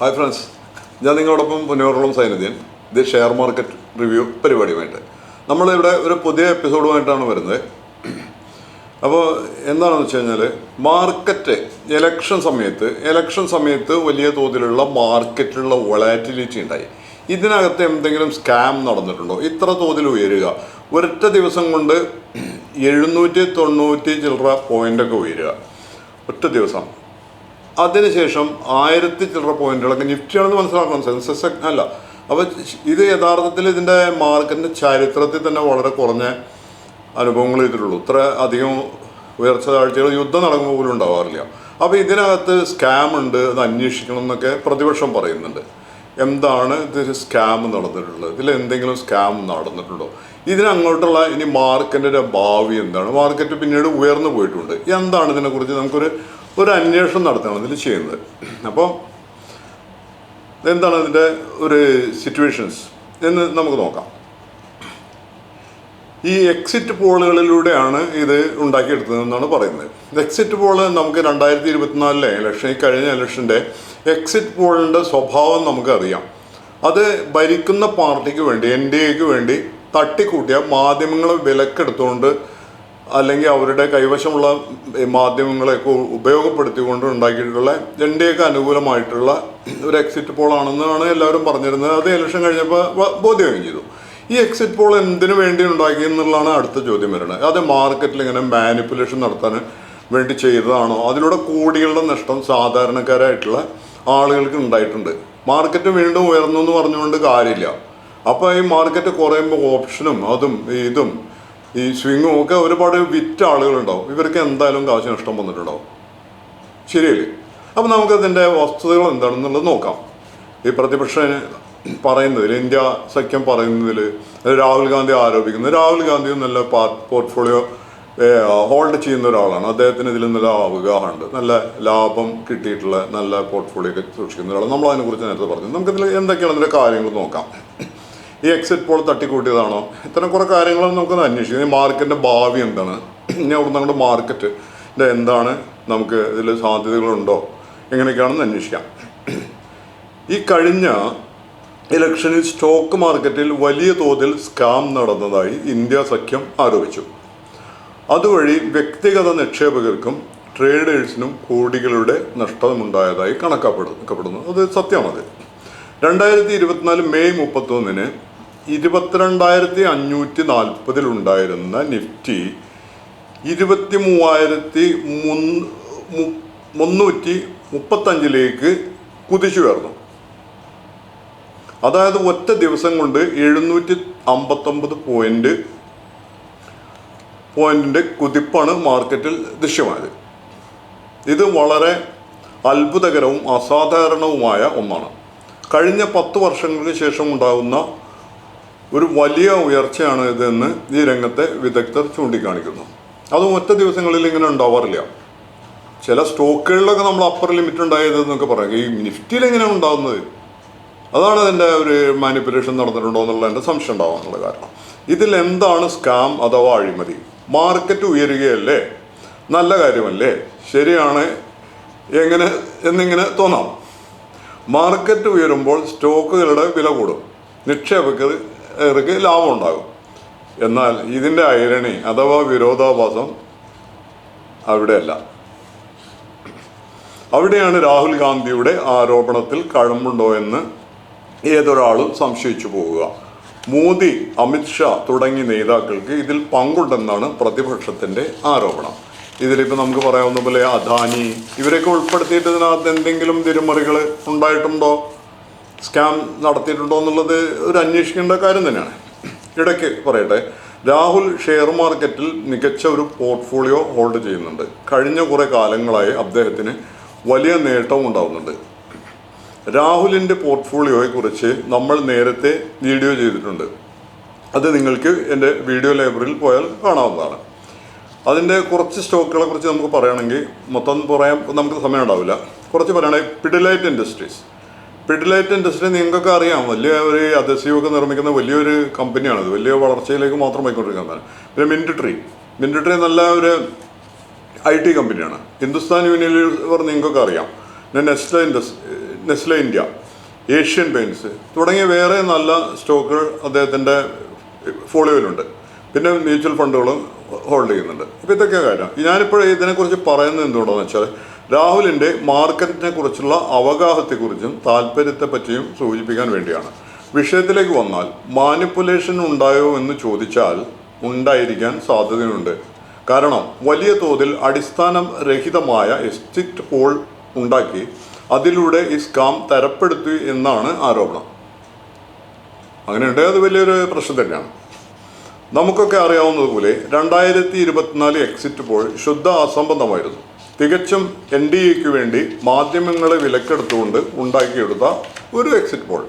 Hi friends, ഞാൻ നിങ്ങളോടൊപ്പം പുന്നൂറോളം സൈനുദ്ദീൻ. ഇത് ഷെയർ മാർക്കറ്റ് റിവ്യൂ പരിപാടിയുമായിട്ട് നമ്മളിവിടെ ഒരു പുതിയ എപ്പിസോഡുമായിട്ടാണ് വരുന്നത്. അപ്പോൾ എന്താണെന്ന് വെച്ച് കഴിഞ്ഞാൽ, മാർക്കറ്റ് ഇലക്ഷൻ സമയത്ത് വലിയ തോതിലുള്ള മാർക്കറ്റിലുള്ള വൊളാറ്റിലിറ്റി ഉണ്ടായി. ഇതിനകത്ത് എന്തെങ്കിലും സ്കാം നടന്നിട്ടുണ്ടോ? ഇത്ര തോതിൽ ഉയരുക, ഒരൊറ്റ ദിവസം കൊണ്ട് 790 ചില്ലറ പോയിൻ്റൊക്കെ ഉയരുക ഒറ്റ ദിവസം. അതിനുശേഷം 1000 ചില്ലറ പോയിന്റുകളൊക്കെ നിഫ്റ്റിയാണെന്ന് മനസ്സിലാക്കണം, സെൻസസ് അല്ല. അപ്പോൾ ഇത് യഥാർത്ഥത്തിൽ ഇതിൻ്റെ മാർക്കറ്റിൻ്റെ ചരിത്രത്തിൽ തന്നെ വളരെ കുറഞ്ഞ അനുഭവങ്ങൾ ചെയ്തിട്ടുള്ളൂ. ഇത്ര അധികം ഉയർച്ച താഴ്ചകൾ യുദ്ധം നടക്കുമ്പോൾ പോലും ഉണ്ടാവാറില്ല. അപ്പോൾ ഇതിനകത്ത് സ്കാം ഉണ്ട്, അത് അന്വേഷിക്കണം എന്നൊക്കെ പ്രതിപക്ഷം പറയുന്നുണ്ട്. എന്താണ് ഇത് സ്കാം നടന്നിട്ടുള്ളത്? ഇതിൽ എന്തെങ്കിലും സ്കാം നടന്നിട്ടുണ്ടോ? ഇതിനങ്ങോട്ടുള്ള ഇനി മാർക്കറ്റിൻ്റെ ഭാവി എന്താണ്? മാർക്കറ്റ് പിന്നീട് ഉയർന്നു പോയിട്ടുണ്ട്, എന്താണ് ഇതിനെക്കുറിച്ച് നമുക്കൊരു അന്വേഷണം നടത്തണം ഇതിൽ ചെയ്യുന്നത്. അപ്പോൾ എന്താണ് അതിൻ്റെ ഒരു സിറ്റുവേഷൻസ് എന്ന് നമുക്ക് നോക്കാം. ഈ എക്സിറ്റ് പോളുകളിലൂടെയാണ് ഇത് ഉണ്ടാക്കിയെടുത്തതെന്നാണ് പറയുന്നത്. എക്സിറ്റ് പോള് നമുക്ക് 2024 ഇലക്ഷൻ, ഈ കഴിഞ്ഞ ഇലക്ഷൻ്റെ എക്സിറ്റ് പോളിൻ്റെ സ്വഭാവം നമുക്കറിയാം. അത് ഭരിക്കുന്ന പാർട്ടിക്ക് വേണ്ടി, NDAക്ക് വേണ്ടി തട്ടിക്കൂട്ടിയ മാധ്യമങ്ങളെ വിലക്കെടുത്തുകൊണ്ട്, അല്ലെങ്കിൽ അവരുടെ കൈവശമുള്ള മാധ്യമങ്ങളെയൊക്കെ ഉപയോഗപ്പെടുത്തിക്കൊണ്ട് ഉണ്ടാക്കിയിട്ടുള്ള NDAക്ക് അനുകൂലമായിട്ടുള്ള ഒരു എക്സിറ്റ് പോളാണെന്നാണ് എല്ലാവരും പറഞ്ഞിരുന്നത്. അത് ഇലക്ഷൻ കഴിഞ്ഞപ്പോൾ ബോധ്യമാവുകയും ചെയ്തു. ഈ എക്സിറ്റ് പോൾ എന്തിനു വേണ്ടി ഉണ്ടാക്കി എന്നുള്ളതാണ് അടുത്ത ചോദ്യം വരുന്നത്. അത് മാർക്കറ്റിൽ ഇങ്ങനെ മാനിപ്പുലേഷൻ നടത്താൻ വേണ്ടി ചെയ്തതാണോ? അതിലൂടെ കോടികളുടെ നഷ്ടം സാധാരണക്കാരായിട്ടുള്ള ആളുകൾക്ക് ഉണ്ടായിട്ടുണ്ട്. മാർക്കറ്റ് വീണ്ടും ഉയർന്നു എന്ന് പറഞ്ഞുകൊണ്ട് കാര്യമില്ല. അപ്പോൾ ഈ മാർക്കറ്റ് കുറയുമ്പോൾ ഓപ്ഷനും അതും ഇതും ഈ സ്വിങ്ങും ഒക്കെ ഒരുപാട് വിറ്റ ആളുകളുണ്ടാവും. ഇവർക്ക് എന്തായാലും കാശ് നഷ്ടം വന്നിട്ടുണ്ടാവും. ശരിയല്ലേ? അപ്പോൾ നമുക്കതിൻ്റെ വസ്തുതകൾ എന്താണെന്നുള്ളത് നോക്കാം. ഈ പ്രതിപക്ഷം പറയുന്നതിൽ, ഇന്ത്യ സഖ്യം പറയുന്നതിൽ രാഹുൽ ഗാന്ധി ആരോപിക്കുന്നത്, രാഹുൽ ഗാന്ധി നല്ല പോർട്ട്ഫോളിയോ ഹോൾഡ് ചെയ്യുന്ന ഒരാളാണ്. അദ്ദേഹത്തിന് ഇതിൽ നല്ല അവഗാഹമുണ്ട്, നല്ല ലാഭം കിട്ടിയിട്ടുള്ള നല്ല പോർട്ട്ഫോളിയോ ഒക്കെ സൂക്ഷിക്കുന്ന ഒരാളാണ്. നമ്മളതിനെക്കുറിച്ച് നേരത്തെ പറഞ്ഞു. നമുക്കിതിൽ എന്തൊക്കെയാണ് അതിൻ്റെ കാര്യങ്ങൾ നോക്കാം. ഈ എക്സിറ്റ് പോൾ തട്ടിക്കൂട്ടിയതാണോ? ഇത്തരം കുറേ കാര്യങ്ങളും നമുക്കൊന്ന് അന്വേഷിക്കാം. ഈ മാർക്കറ്റിൻ്റെ ഭാവി എന്താണ്? ഇനി അവിടെ നമ്മുടെ മാർക്കറ്റിൻ്റെ എന്താണ്, നമുക്ക് ഇതിൽ സാധ്യതകളുണ്ടോ, എങ്ങനെയൊക്കെയാണെന്ന് അന്വേഷിക്കാം. ഈ കഴിഞ്ഞ ഇലക്ഷനിൽ സ്റ്റോക്ക് മാർക്കറ്റിൽ വലിയ തോതിൽ സ്കാം നടന്നതായി ഇന്ത്യ സഖ്യം ആരോപിച്ചു. അതുവഴി വ്യക്തിഗത നിക്ഷേപകർക്കും ട്രേഡേഴ്സിനും കോടികളുടെ നഷ്ടമുണ്ടായതായി കണക്കാക്കപ്പെടുന്നു. അത് സത്യമാണത്. 2024 മെയ് 31 22,540 ഉണ്ടായിരുന്ന നിഫ്റ്റി 23,335 കുതിച്ചുയർന്നു. അതായത് ഒറ്റ ദിവസം കൊണ്ട് 759 പോയിന്റിൻ്റെ കുതിപ്പാണ് മാർക്കറ്റിൽ ദൃശ്യമായത്. ഇത് വളരെ അത്ഭുതകരവും അസാധാരണവുമായ ഒന്നാണ്. കഴിഞ്ഞ 10 വർഷങ്ങൾക്ക് ശേഷം ഉണ്ടാകുന്ന ഒരു വലിയ ഉയർച്ചയാണ് ഇതെന്ന് ഈ രംഗത്തെ വിദഗ്ധർ ചൂണ്ടിക്കാണിക്കുന്നു. അതും ഒറ്റ ദിവസങ്ങളിൽ ഇങ്ങനെ ഉണ്ടാവാറില്ല. ചില സ്റ്റോക്കുകളിലൊക്കെ നമ്മൾ അപ്പർ ലിമിറ്റ് ഉണ്ടായതെന്നൊക്കെ പറയാം. ഈ നിഫ്റ്റിയിൽ എങ്ങനെയാണ് ഉണ്ടാകുന്നത്? അതാണ് അതിൻ്റെ ഒരു മാനിപ്പുലേഷൻ നടന്നിട്ടുണ്ടോ എന്നുള്ള എൻ്റെ സംശയം ഉണ്ടാവാനുള്ള കാരണം. ഇതിൽ എന്താണ് സ്കാം അഥവാ അഴിമതി? മാർക്കറ്റ് ഉയരുകയല്ലേ, നല്ല കാര്യമല്ലേ, ശരിയാണ് എന്നിങ്ങനെ തോന്നാം. മാർക്കറ്റ് ഉയരുമ്പോൾ സ്റ്റോക്കുകളുടെ വില കൂടും, നിക്ഷേപകർക്ക് ലാഭം ഉണ്ടാകും. എന്നാൽ ഇതിൻ്റെ ഐരണി അഥവാ വിരോധാഭാസം അവിടെയല്ല. അവിടെയാണ് രാഹുൽ ഗാന്ധിയുടെ ആരോപണത്തിൽ കഴമ്പുണ്ടോ എന്ന് ഏതൊരാളും സംശയിച്ചു പോവുക. മോദി, അമിത്ഷാ തുടങ്ങിയ നേതാക്കൾക്ക് ഇതിൽ പങ്കുണ്ടെന്നാണ് പ്രതിപക്ഷത്തിൻ്റെ ആരോപണം. ഇതിലിപ്പോൾ നമുക്ക് പറയാവുന്ന പോലെ അദാനി ഇവരെയൊക്കെ ഉൾപ്പെടുത്തിയിട്ട് ഇതിനകത്ത് എന്തെങ്കിലും തിരിമറികൾ ഉണ്ടായിട്ടുണ്ടോ, സ്കാം നടത്തിയിട്ടുണ്ടോ എന്നുള്ളത് ഒരു അന്വേഷിക്കേണ്ട കാര്യം തന്നെയാണ്. ഇടയ്ക്ക് പറയട്ടെ, രാഹുൽ ഷെയർ മാർക്കറ്റിൽ മികച്ച ഒരു പോർട്ട്ഫോളിയോ ഹോൾഡ് ചെയ്യുന്നുണ്ട്. കഴിഞ്ഞ കുറേ കാലങ്ങളായി അദ്ദേഹത്തിന് വലിയ നേട്ടവും ഉണ്ടാകുന്നുണ്ട്. രാഹുലിൻ്റെ പോർട്ട്ഫോളിയോയെക്കുറിച്ച് നമ്മൾ നേരത്തെ വീഡിയോ ചെയ്തിട്ടുണ്ട്. അത് നിങ്ങൾക്ക് എൻ്റെ വീഡിയോ ലൈബ്രറിയിൽ പോയാൽ കാണാവുന്നതാണ്. അതിൻ്റെ കുറച്ച് സ്റ്റോക്കുകളെ കുറിച്ച് നമുക്ക് പറയുകയാണെങ്കിൽ മൊത്തം പറയാൻ നമുക്ക് സമയം ഉണ്ടാവില്ല. കുറച്ച് പറയുകയാണെങ്കിൽ പിഡിലൈറ്റ് ഇൻഡസ്ട്രി നിങ്ങൾക്കൊക്കെ അറിയാം, വലിയ ഒരു അധസീവൊക്കെ നിർമ്മിക്കുന്ന വലിയൊരു കമ്പനിയാണത്. വലിയ വളർച്ചയിലേക്ക് മാത്രം പോയിക്കൊണ്ടിരിക്കുന്നതാണ്. പിന്നെ മിൻട്രി നല്ല ഒരു IT കമ്പനിയാണ്. ഹിന്ദുസ്ഥാൻ യൂണിലിവർ നിങ്ങൾക്കൊക്കെ അറിയാം. പിന്നെ നെസ്ലെ ഇന്ത്യ, ഏഷ്യൻ പെയിൻറ്റ്സ് തുടങ്ങിയ വേറെ നല്ല സ്റ്റോക്കുകൾ അദ്ദേഹത്തിൻ്റെ ഫോളിയോയിലുണ്ട്. പിന്നെ മ്യൂച്വൽ ഫണ്ടുകളും ഹോൾഡ് ചെയ്യുന്നുണ്ട്. അപ്പോൾ ഇതൊക്കെ കാര്യം. ഞാനിപ്പോൾ ഇതിനെക്കുറിച്ച് പറയുന്നത് എന്തുകൊണ്ടാണെന്ന് വെച്ചാൽ രാഹുലിൻ്റെ മാർക്കറ്റിനെ കുറിച്ചുള്ള അവഗാഹത്തെക്കുറിച്ചും താല്പര്യത്തെ പറ്റിയും സൂചിപ്പിക്കാൻ വേണ്ടിയാണ്. വിഷയത്തിലേക്ക് വന്നാൽ മാനിപ്പുലേഷൻ ഉണ്ടായോ എന്ന് ചോദിച്ചാൽ ഉണ്ടായിരിക്കാൻ സാധ്യതയുണ്ട്. കാരണം വലിയ തോതിൽ അടിസ്ഥാനരഹിതമായ എക്സിറ്റ് പോൾ ഉണ്ടാക്കി അതിലൂടെ ഈ സ്കാം തരപ്പെടുത്തി എന്നാണ് ആരോപണം. അങ്ങനെയുണ്ടെങ്കിൽ അത് വലിയൊരു പ്രശ്നം തന്നെയാണ്. നമുക്കൊക്കെ അറിയാവുന്നതുപോലെ 2024 എക്സിറ്റ് പോൾ ശുദ്ധ അസംബന്ധമായിരുന്നു. തികച്ചും NDAക്ക് വേണ്ടി മാധ്യമങ്ങളെ വിലക്കെടുത്തുകൊണ്ട് ഉണ്ടാക്കിയെടുത്ത ഒരു എക്സിറ്റ് പോൾ.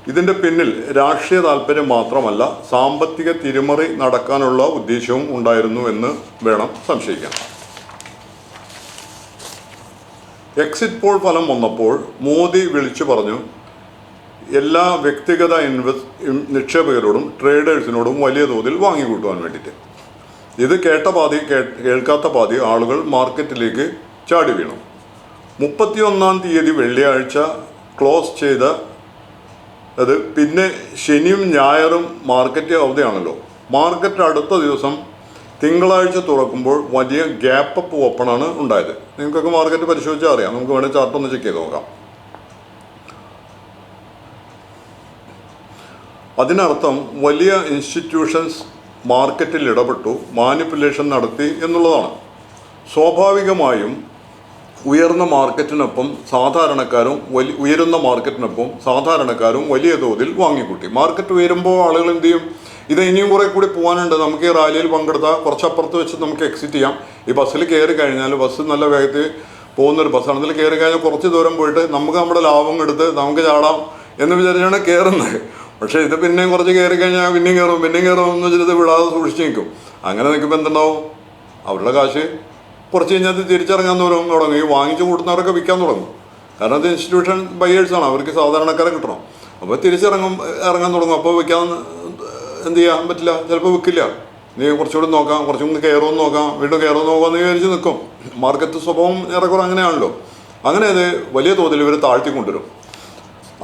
ഇതിൻ്റെ പിന്നിൽ രാഷ്ട്രീയ താല്പര്യം മാത്രമല്ല, സാമ്പത്തിക തിരിമറി നടക്കാനുള്ള ഉദ്ദേശവും ഉണ്ടായിരുന്നു എന്ന് വേണം സംശയിക്കാൻ. എക്സിറ്റ് പോൾ ഫലം വന്നപ്പോൾ മോദി വിളിച്ചു പറഞ്ഞു എല്ലാ വ്യക്തിഗത നിക്ഷേപകരോടും ട്രേഡേഴ്സിനോടും വലിയ തോതിൽ വാങ്ങിക്കൂട്ടുവാൻ വേണ്ടിയിട്ട്. ഇത് കേട്ട പാതി കേൾക്കാത്ത പാതി ആളുകൾ മാർക്കറ്റിലേക്ക് ചാടി വീണു. 31-ാം തീയതി വെള്ളിയാഴ്ച ക്ലോസ് ചെയ്ത അത് പിന്നെ ശനിയും ഞായറും മാർക്കറ്റ് അവധിയാണല്ലോ. മാർക്കറ്റ് അടുത്ത ദിവസം തിങ്കളാഴ്ച തുറക്കുമ്പോൾ വലിയ ഗ്യാപ്പ് അപ്പ് ഓപ്പണാണ് ഉണ്ടായത്. നിങ്ങൾക്കൊക്കെ മാർക്കറ്റ് പരിശോധിച്ചാൽ അറിയാം. നമുക്ക് വേണമെങ്കിൽ ചാർട്ടൊന്ന് ചെക്ക് ചെയ്ത് നോക്കാം. അതിനർത്ഥം വലിയ ഇൻസ്റ്റിറ്റ്യൂഷൻസ് മാർക്കറ്റിൽ ഇടപെട്ടു, മാനിപ്പുലേഷൻ നടത്തി എന്നുള്ളതാണ്. സ്വാഭാവികമായും ഉയർന്ന മാർക്കറ്റിനൊപ്പം സാധാരണക്കാരും വലിയ തോതിൽ വാങ്ങിക്കൂട്ടി. മാർക്കറ്റ് ഉയരുമ്പോൾ ആളുകൾ എന്ത് ചെയ്യും? ഇത് ഇനിയും കുറേ കൂടി പോകാനുണ്ട്, നമുക്ക് ഈ റാലിയിൽ പങ്കെടുത്താൽ കുറച്ചപ്പുറത്ത് വെച്ച് നമുക്ക് എക്സിറ്റ് ചെയ്യാം. ഈ ബസ്സിൽ കയറി കഴിഞ്ഞാൽ, ബസ് നല്ല വേഗത്തിൽ പോകുന്നൊരു ബസ്സാണ്, അതിൽ കയറി കഴിഞ്ഞാൽ കുറച്ച് ദൂരം പോയിട്ട് നമുക്ക് നമ്മുടെ ലാഭം എടുത്ത് നമുക്ക് ചാടാം എന്ന് വിചാരിച്ചാണ് കയറുന്നത്. പക്ഷേ ഇത് പിന്നെയും കുറച്ച് കയറി കഴിഞ്ഞാൽ പിന്നെയും കയറും എന്ന് വെച്ചിട്ട് വിടാതെ സൂക്ഷിച്ച് നിൽക്കും. അങ്ങനെ നിൽക്കുമ്പോൾ എന്തുണ്ടാവും? അവരുടെ കാശ് കുറച്ച് കഴിഞ്ഞാൽ അത് തിരിച്ചിറങ്ങാൻ തുടങ്ങും. ഈ വാങ്ങിച്ച് കൂട്ടുന്നവരൊക്കെ വിൽക്കാൻ തുടങ്ങും. കാരണം അത് ഇൻസ്റ്റിറ്റ്യൂഷൻ ബയേഴ്സാണ്, അവർക്ക് സാധാരണക്കാരെ കിട്ടണം. അപ്പോൾ ഇറങ്ങാൻ തുടങ്ങും. അപ്പോൾ വിൽക്കാൻ എന്ത് ചെയ്യാൻ പറ്റില്ല, ചിലപ്പോൾ വിൽക്കില്ല. നീ കുറച്ചുകൂടി നോക്കാം, കുറച്ചും കൂടി കയറുമെന്ന് നോക്കാം, വീണ്ടും കയറുമെന്ന് നോക്കാമെന്ന് വിചാരിച്ച് നിൽക്കും. മാർക്കറ്റ് സ്വഭാവം ഏറെക്കുറെ അങ്ങനെയാണല്ലോ. അങ്ങനെ അത് വലിയ തോതിൽ ഇവർ താഴ്ത്തിക്കൊണ്ടുവരും.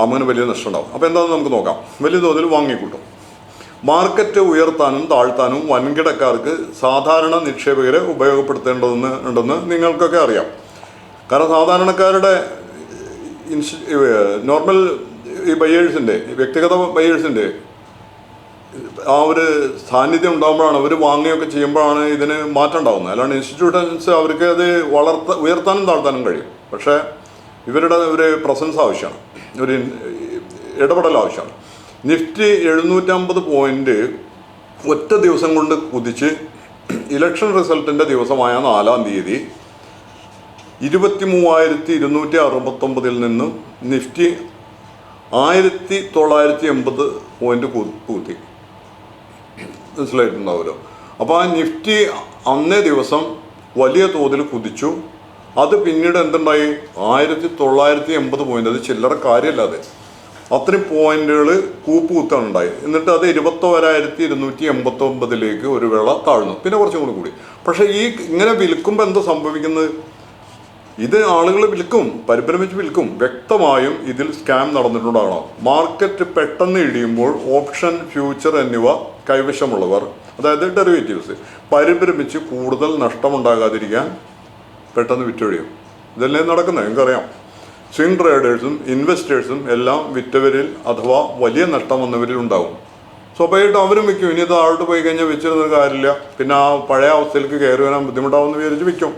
അങ്ങനെ വലിയ നഷ്ടം ഉണ്ടാവും. അപ്പോൾ എന്താണെന്ന് നമുക്ക് നോക്കാം. വലിയ തോതിൽ വാങ്ങിക്കൂട്ടും. മാർക്കറ്റ് ഉയർത്താനും താഴ്ത്താനും വൻകിടക്കാർക്ക് സാധാരണ നിക്ഷേപകരെ ഉപയോഗപ്പെടുത്തേണ്ടതുണ്ടെന്ന് നിങ്ങൾക്കൊക്കെ അറിയാം. കാരണം സാധാരണക്കാരുടെ നോർമൽ ഈ ബയേഴ്സിൻ്റെ, വ്യക്തിഗത ബയേഴ്സിൻ്റെ ആ ഒരു സാന്നിധ്യം ഉണ്ടാകുമ്പോഴാണ്, അവർ വാങ്ങുകയൊക്കെ ചെയ്യുമ്പോഴാണ് ഇതിന് മാറ്റം ഉണ്ടാകുന്നത്. അല്ലാണ്ട് ഇൻസ്റ്റിറ്റ്യൂഷൻസ് അവർക്ക് അത് ഉയർത്താനും താഴ്ത്താനും കഴിയും. പക്ഷേ ഇവരുടെ ഒരു പ്രസൻസ് ആവശ്യമാണ്, ഒരു ഇടപെടൽ ആവശ്യമാണ്. നിഫ്റ്റി 750 പോയിൻ്റ് ഒറ്റ ദിവസം കൊണ്ട് കുതിച്ച് ഇലക്ഷൻ റിസൾട്ടിൻ്റെ ദിവസമായ 4-ാം തീയതി 23,269 നിന്നും നിഫ്റ്റി 1980 പോയിൻ്റ് കൂത്തി. മനസ്സിലായിട്ടുണ്ടാവുമല്ലോ. അപ്പോൾ ആ നിഫ്റ്റി അന്നേ ദിവസം വലിയ തോതിൽ കുതിച്ചു. അത് പിന്നീട് എന്തുണ്ടായി? 1980 പോയിൻ്റ്. അത് ചില്ലറ കാര്യമല്ലാതെ അത്രയും പോയിന്റുകൾ കൂത്താണ് ഉണ്ടായത്. എന്നിട്ട് അത് 21,289 ഒരു വേള താഴ്ന്നു. പിന്നെ കുറച്ചും കൂടി. പക്ഷേ ഇങ്ങനെ വിൽക്കുമ്പോൾ എന്താ സംഭവിക്കുന്നത്? ഇത് ആളുകൾ വിൽക്കും, പരിഭ്രമിച്ച് വിൽക്കും. വ്യക്തമായും ഇതിൽ സ്കാം നടന്നിട്ടുണ്ടാകണം. മാർക്കറ്റ് പെട്ടെന്ന് ഇടിയുമ്പോൾ ഓപ്ഷൻ, ഫ്യൂച്ചർ എന്നിവ കൈവശമുള്ളവർ, അതായത് ഡെറിവേറ്റീവ്സ്, പരിഭ്രമിച്ച് കൂടുതൽ നഷ്ടമുണ്ടാകാതിരിക്കാൻ പെട്ടെന്ന് വിറ്റൊഴിയും. ഇതെല്ലാം നടക്കുന്നത് നിങ്ങൾക്കറിയാം. സ്വിംഗ് ട്രേഡേഴ്സും ഇൻവെസ്റ്റേഴ്സും എല്ലാം വിറ്റവരിൽ അഥവാ വലിയ നഷ്ടം വന്നവരിൽ ഉണ്ടാവും. സ്വാഭാവികമായിട്ടും അവരും വിൽക്കും. ഇനി താഴോട്ട് പോയി കഴിഞ്ഞാൽ വെച്ചിരുന്ന കാര്യമില്ല, പിന്നെ ആ പഴയ അവസ്ഥയിലേക്ക് കയറി വരാൻ ബുദ്ധിമുട്ടാവുമെന്ന് വിചാരിച്ച് വിൽക്കും,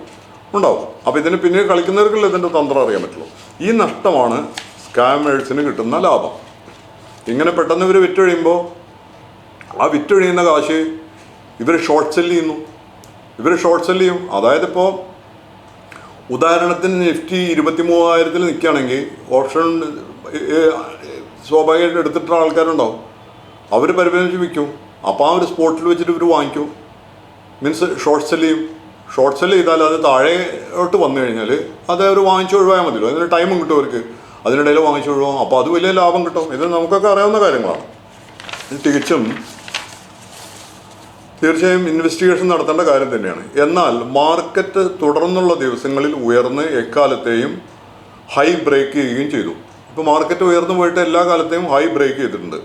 ഉണ്ടാവും. അപ്പോൾ ഇതിന് പിന്നീട് കളിക്കുന്നവർക്കല്ല ഇതിൻ്റെ തന്ത്രം അറിയാൻ പറ്റുള്ളൂ. ഈ നഷ്ടമാണ് സ്കാമേഴ്സിന് കിട്ടുന്ന ലാഭം. ഇങ്ങനെ പെട്ടെന്ന് ഇവർ വിറ്റൊഴിയുമ്പോൾ ആ വിറ്റൊഴിയുന്ന കാശ് ഇവർ ഷോർട്ട് സെല്ല് ചെയ്യും. അതായത് ഇപ്പോൾ ഉദാഹരണത്തിന് നിഫ്റ്റി 23,000 നിൽക്കുകയാണെങ്കിൽ ഓപ്ഷൻ സ്വാഭാവികമായിട്ട് എടുത്തിട്ടുള്ള ആൾക്കാരുണ്ടാവും. അവർ പരിപാലിച്ച് വിൽക്കും. അപ്പോൾ ആ ഒരു സ്പോട്ടിൽ വെച്ചിട്ട് ഇവർ വാങ്ങിക്കും. മീൻസ് ഷോർട്ട് സെല്ല് ചെയ്താൽ അത് താഴെയോട്ട് വന്നു കഴിഞ്ഞാൽ അത് അവർ വാങ്ങിച്ച് ഒഴിവായാൽ മതിയല്ലോ. അതിന് ടൈമും കിട്ടും അവർക്ക്, അതിനിടയിൽ വാങ്ങിച്ച് ഒഴിവാകും. അപ്പോൾ അത് വലിയ ലാഭം കിട്ടും. ഇത് നമുക്കൊക്കെ അറിയാവുന്ന കാര്യങ്ങളാണ്. തികച്ചും തീർച്ചയായും ഇൻവെസ്റ്റിഗേഷൻ നടത്തേണ്ട കാര്യം തന്നെയാണ്. എന്നാൽ മാർക്കറ്റ് തുടർന്നുള്ള ദിവസങ്ങളിൽ ഉയർന്ന് എക്കാലത്തെയും ഹൈ ബ്രേക്ക് ചെയ്യുകയും ചെയ്തു. ഇപ്പോൾ മാർക്കറ്റ് ഉയർന്നു പോയിട്ട് എല്ലാ കാലത്തെയും ഹൈ ബ്രേക്ക് ചെയ്തിട്ടുണ്ട്.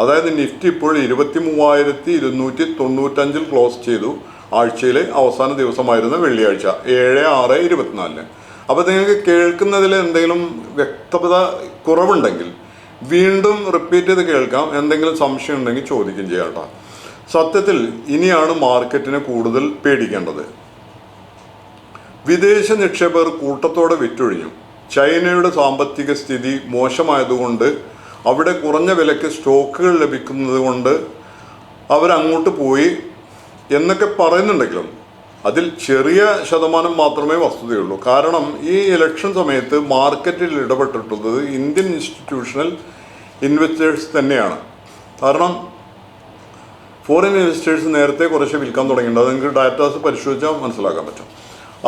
അതായത് നിഫ്റ്റി ഇപ്പോൾ 23,295 ക്ലോസ് ചെയ്തു. ആഴ്ചയിലെ അവസാന ദിവസമായിരുന്ന വെള്ളിയാഴ്ച 7/6/24. അപ്പോൾ നിങ്ങൾക്ക് കേൾക്കുന്നതിൽ എന്തെങ്കിലും വ്യക്തത കുറവുണ്ടെങ്കിൽ വീണ്ടും റിപ്പീറ്റ് ചെയ്ത് കേൾക്കാം. എന്തെങ്കിലും സംശയം ഉണ്ടെങ്കിൽ ചോദിക്കുകയും ചെയ്യാം കേട്ടോ. സത്യത്തിൽ ഇനിയാണ് മാർക്കറ്റിനെ കൂടുതൽ പേടിക്കേണ്ടത്. വിദേശ നിക്ഷേപകർ കൂട്ടത്തോടെ വിറ്റൊഴിഞ്ഞു. ചൈനയുടെ സാമ്പത്തിക സ്ഥിതി മോശമായതുകൊണ്ട് അവിടെ കുറഞ്ഞ വിലയ്ക്ക് സ്റ്റോക്കുകൾ ലഭിക്കുന്നത് കൊണ്ട് അവരങ്ങോട്ട് പോയി എന്നൊക്കെ പറയുന്നുണ്ടെങ്കിലും അതിൽ ചെറിയ ശതമാനം മാത്രമേ വസ്തുതയുള്ളൂ. കാരണം ഈ ഇലക്ഷൻ സമയത്ത് മാർക്കറ്റിൽ ഇടപെട്ടിട്ടുള്ളത് ഇന്ത്യൻ ഇൻസ്റ്റിറ്റ്യൂഷണൽ ഇൻവെസ്റ്റേഴ്സ് തന്നെയാണ്. കാരണം ഫോറിൻ ഇൻവെസ്റ്റേഴ്സ് നേരത്തെ കുറച്ച് വിൽക്കാൻ തുടങ്ങിയിട്ടുണ്ട്. അത് നിങ്ങൾക്ക് ഡാറ്റാസ് പരിശോധിച്ചാൽ മനസ്സിലാക്കാൻ പറ്റും.